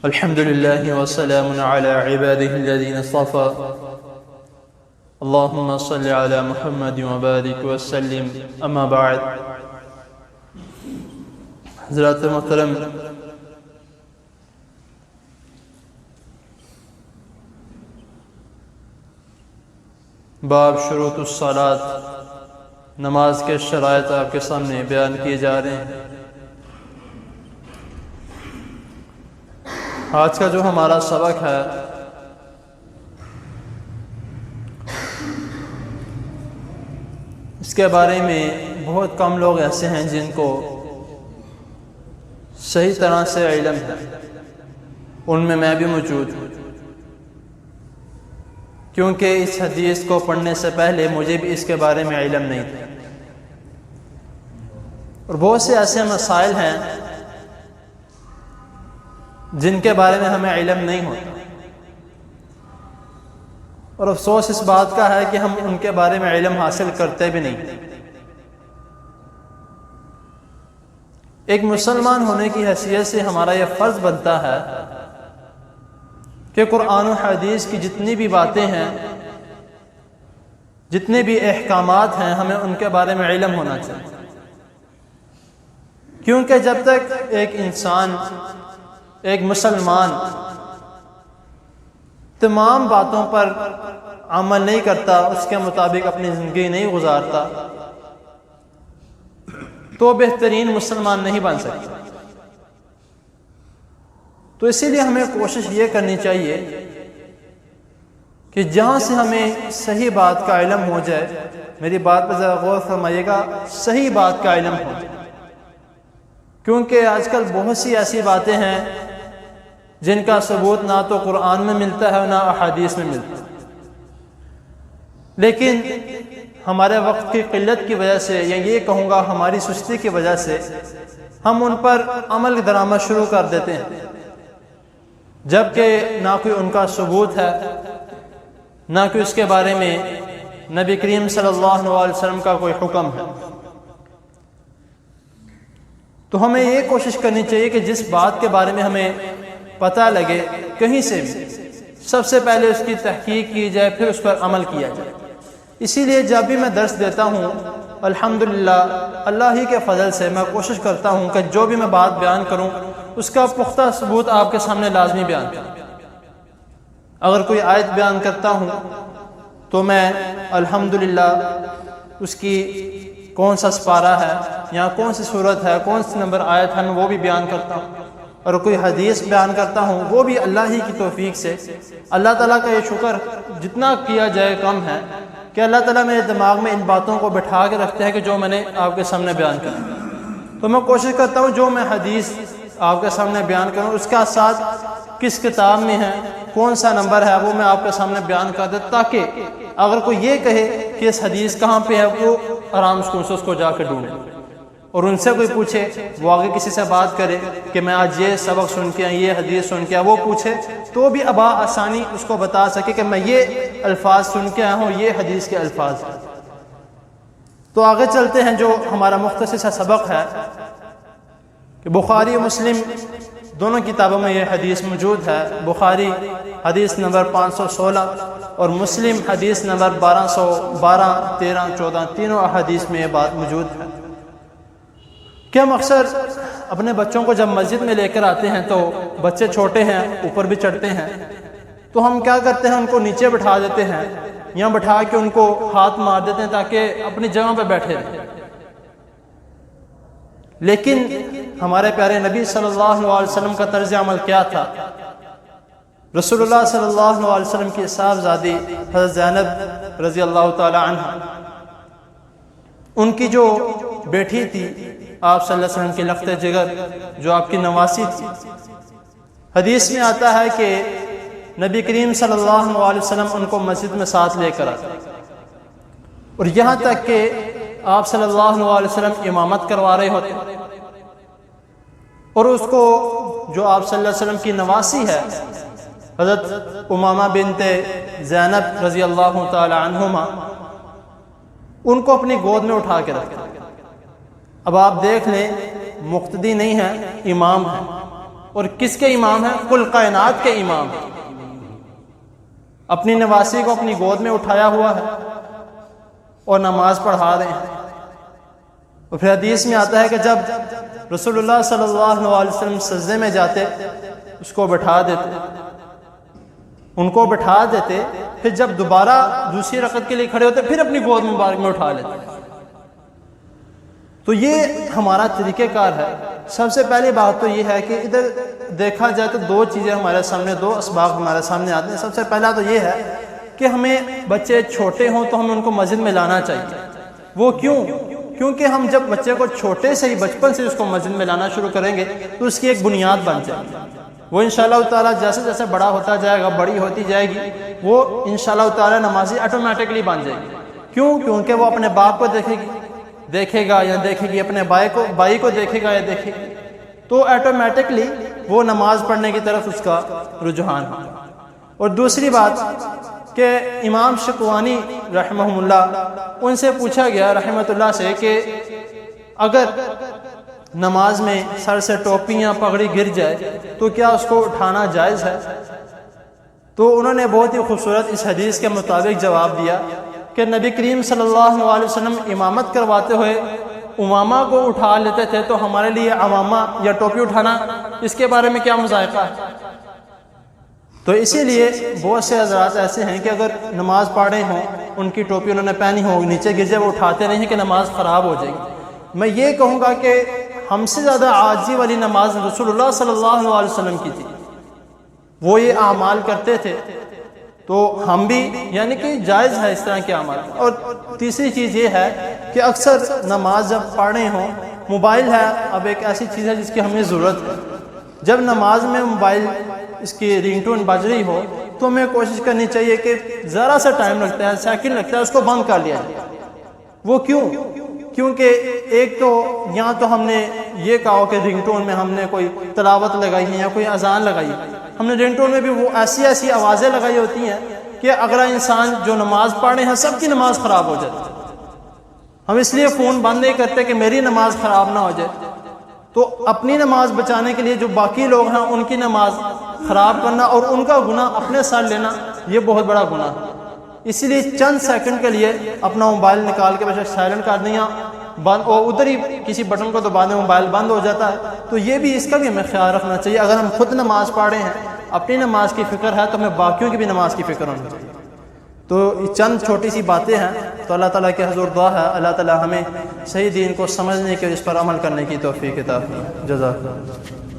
الحمد لله وسلام على عباده الذين اصطفى اللهم صل على محمد وبارك وسلم اما بعد. حضرات محترم، باب شروط الصلاۃ، نماز کے شرائط آپ کے سامنے بیان کیے جا رہے ہیں. آج کا جو ہمارا سبق ہے اس کے بارے میں بہت کم لوگ ایسے ہیں جن کو صحیح طرح سے علم ہے. ان میں بھی موجود ہوں، کیونکہ اس حدیث کو پڑھنے سے پہلے مجھے بھی اس کے بارے میں علم نہیں تھا. اور بہت سے ایسے مسائل ہیں جن کے بارے میں ہمیں علم نہیں ہوتا، اور افسوس اس بات کا ہے کہ ہم ان کے بارے میں علم حاصل کرتے بھی نہیں. ایک مسلمان ہونے کی حیثیت سے ہمارا یہ فرض بنتا ہے کہ قرآن و حدیث کی جتنی بھی باتیں ہیں، جتنے بھی احکامات ہیں، ہمیں ان کے بارے میں علم ہونا چاہیے. کیونکہ جب تک ایک انسان، ایک مسلمان تمام باتوں پر عمل نہیں کرتا، اس کے مطابق اپنی زندگی نہیں گزارتا، تو بہترین مسلمان نہیں بن سکتا. تو اسی لیے ہمیں کوشش یہ کرنی چاہیے کہ جہاں سے ہمیں صحیح بات کا علم ہو جائے، میری بات پر ذرا غور فرمائیے گا، صحیح بات کا علم ہو جائے. کیونکہ آج کل بہت سی ایسی باتیں ہیں جن کا ثبوت نہ تو قرآن میں ملتا ہے نہ احادیث میں ملتا ہے، لیکن ہمارے وقت کی قلت کی وجہ سے، یا یہ کہوں گا ہماری سستی کی وجہ سے، ہم ان پر عمل درآمد شروع کر دیتے ہیں، جبکہ نہ کوئی ان کا ثبوت ہے، نہ کوئی اس کے بارے میں نبی کریم صلی اللہ علیہ وسلم کا کوئی حکم ہے. تو ہمیں یہ کوشش کرنی چاہیے کہ جس بات کے بارے میں ہمیں پتہ لگے کہیں سے بھی، سب سے پہلے اس کی تحقیق کی جائے، پھر اس پر عمل کیا جائے. اسی لیے جب بھی میں درس دیتا ہوں، الحمدللہ اللہ ہی کے فضل سے میں کوشش کرتا ہوں کہ جو بھی میں بات بیان کروں اس کا پختہ ثبوت آپ کے سامنے لازمی بیان کروں. اگر کوئی آیت بیان کرتا ہوں تو میں الحمدللہ اس کی کون سا سپارہ ہے، یا کون سی صورت ہے، کون سی نمبر آیت ہے، میں وہ بھی بیان کرتا ہوں. اور کوئی حدیث بیان کرتا ہوں وہ بھی اللہ ہی کی توفیق سے. اللہ تعالیٰ کا یہ شکر جتنا کیا جائے کم ہے کہ اللہ تعالیٰ میرے دماغ میں ان باتوں کو بٹھا کے رکھتے ہیں کہ جو میں نے آپ کے سامنے بیان کرا. تو میں کوشش کرتا ہوں جو میں حدیث آپ کے سامنے بیان کروں اس کا ساتھ کس کتاب میں ہے، کون سا نمبر ہے، وہ میں آپ کے سامنے بیان کر دیں، تاکہ اگر کوئی یہ کہے کہ اس حدیث کہاں پہ ہے، وہ آرام سے اس کو جا کے ڈھونڈے. اور ان سے کوئی پوچھے، وہ آگے کسی سے بات کرے کہ میں آج یہ سبق سن کے آیا، یہ حدیث سن کے آیا، وہ پوچھے تو بھی ابا آسانی اس کو بتا سکے کہ میں یہ الفاظ سن کے آیا ہوں، یہ حدیث کے الفاظ ہیں. تو آگے چلتے ہیں. جو ہمارا مختصر سا سبق ہے کہ بخاری و مسلم دونوں کتابوں میں یہ حدیث موجود ہے. بخاری حدیث نمبر 516 اور مسلم حدیث نمبر 1212، 13، 14 تینوں احادیث میں یہ بات موجود ہے کہ ہم اکثر اپنے بچوں کو جب مسجد میں لے کر آتے ہیں تو بچے چھوٹے ہیں، اوپر بھی چڑھتے ہیں، تو ہم کیا کرتے ہیں، ان کو نیچے بٹھا دیتے ہیں یا بٹھا کے ان کو ہاتھ مار دیتے ہیں تاکہ اپنی جگہ پہ بیٹھے رہیں. لیکن ہمارے پیارے نبی صلی اللہ علیہ وسلم کا طرز عمل کیا تھا؟ رسول اللہ صلی اللہ علیہ وسلم کی صاحبزادی حضرت زینب رضی اللہ تعالی عنہ، ان کی جو بیٹی تھی آپ صلی اللہ علیہ وسلم کی لخت جگر، جو آپ کی نواسی تھی، حدیث میں آتا ہے کہ نبی کریم صلی اللہ علیہ وسلم ان کو مسجد میں ساتھ لے کر آتے، اور یہاں تک کہ آپ صلی اللہ علیہ وسلم امامت کروا رہے ہوتے، اور اس کو جو آپ صلی اللہ علیہ وسلم کی نواسی ہے حضرت امامہ بنت زینب رضی اللہ تعالی عنہما، ان کو اپنی گود میں اٹھا کے رکھا. اب آپ دیکھ لیں مقتدی نہیں ہیں، امام ہیں۔ اور کس کے امام ہیں؟ کل کائنات کے امام ہیں۔ اپنی نواسی کو اپنی گود میں اٹھایا ہوا ہے اور نماز پڑھا رہے ہیں۔ اور پھر حدیث میں آتا ہے کہ جب رسول اللہ صلی اللہ علیہ وسلم سجدے میں جاتے اس کو بٹھا دیتے، ان کو بٹھا دیتے، پھر جب دوبارہ دوسری رکعت کے لیے کھڑے ہوتے پھر اپنی گود مبارک میں اٹھا لیتے۔ تو یہ ہمارا طریقہ کار ہے۔ سب سے پہلی بات تو یہ ہے کہ ادھر دیکھا جائے تو دو چیزیں ہمارے سامنے، دو اسباق ہمارے سامنے آتے ہیں۔ سب سے پہلا تو یہ ہے کہ ہمیں بچے چھوٹے ہوں تو ہمیں ان کو مسجد میں لانا چاہیے۔ وہ کیوں؟ کیونکہ ہم جب بچے کو چھوٹے سے ہی بچپن سے اس کو مسجد میں لانا شروع کریں گے تو اس کی ایک بنیاد بن جائے گی۔ وہ انشاءاللہ تعالیٰ جیسے جیسے بڑا ہوتا جائے گا، بڑی ہوتی جائے گی، وہ انشاءاللہ تعالیٰ نمازی آٹومیٹکلی بن جائے گی۔ کیوں؟ کیونکہ وہ اپنے باپ کو دیکھے گا یا دیکھے گی، اپنے بھائی کو دیکھے گا یا دیکھے گی، تو آٹومیٹکلی وہ نماز پڑھنے کی طرف اس کا رجحان ہوگا۔ اور دوسری بات کہ امام شکوانی رحمہ اللہ، ان سے پوچھا گیا رحمۃ اللہ سے کہ اگر نماز میں سر سے ٹوپی یا پگڑی گر جائے تو کیا اس کو اٹھانا جائز ہے؟ تو انہوں نے بہت ہی خوبصورت اس حدیث کے مطابق جواب دیا کہ نبی کریم صلی اللہ علیہ وسلم امامت کرواتے ہوئے امامہ کو اٹھا لیتے تھے، تو ہمارے لیے امامہ یا ٹوپی اٹھانا اس کے بارے میں کیا مذائقہ ہے؟ تو اسی لیے بہت سے حضرات ایسے ہیں کہ اگر نماز پڑھے ہوں، ان کی ٹوپی انہوں نے پہنی ہو، نیچے گر جائے وہ اٹھاتے نہیں کہ نماز خراب ہو جائے گی۔ میں یہ کہوں گا کہ ہم سے زیادہ عاجزی والی نماز رسول اللہ صلی اللہ علیہ وسلم کی تھی، وہ یہ اعمال کرتے تھے، تو ہم بھی یعنی کہ جائز ہے اس طرح کے اعمال۔ اور تیسری چیز یہ ہے کہ اکثر نماز جب پڑھ رہے ہوں، موبائل ہے اب ایک ایسی چیز ہے جس کی ہمیں ضرورت ہے، جب نماز میں موبائل اس کی رنگ ٹون بج رہی ہو تو ہمیں کوشش کرنی چاہیے کہ ذرا سا ٹائم لگتا ہے، سیکنڈ لگتا ہے، اس کو بند کر لیا جائے۔ وہ کیوں؟ کیونکہ ایک تو یہاں تو ہم نے یہ کہا کہ رنگ ٹون میں ہم نے کوئی تلاوت لگائی ہے یا کوئی اذان لگائی ہے، ہم نے رنگ ٹون میں بھی وہ ایسی آوازیں لگائی ہوتی ہیں کہ اگلا انسان جو نماز پڑھے ہیں سب کی نماز خراب ہو جاتی ہے۔ ہم اس لیے فون بند نہیں کرتے کہ میری نماز خراب نہ ہو جائے، تو اپنی نماز بچانے کے لیے جو باقی لوگ ہیں ان کی نماز خراب کرنا اور ان کا گناہ اپنے سر لینا، یہ بہت بڑا گناہ ہے۔ اسی لیے چند سیکنڈ کے لیے اپنا موبائل نکال کے بشک سائلنٹ کر دیا بند، اور ادھر ہی کسی بٹن کو دبا دیں موبائل بند ہو جاتا ہے۔ تو یہ بھی اس کا بھی ہمیں خیال رکھنا چاہیے۔ اگر ہم خود نماز پڑھ رہے ہیں، اپنی نماز کی فکر ہے، تو ہمیں باقیوں کی بھی نماز کی فکر ہونی چاہیے۔ تو یہ چند چھوٹی سی باتیں ہیں، تو اللہ تعالیٰ کے حضور دعا ہے اللہ تعالیٰ ہمیں صحیح دین کو سمجھنے کے اور اس پر عمل کرنے کی توفیق عطا فرمائے۔ جزاک اللہ۔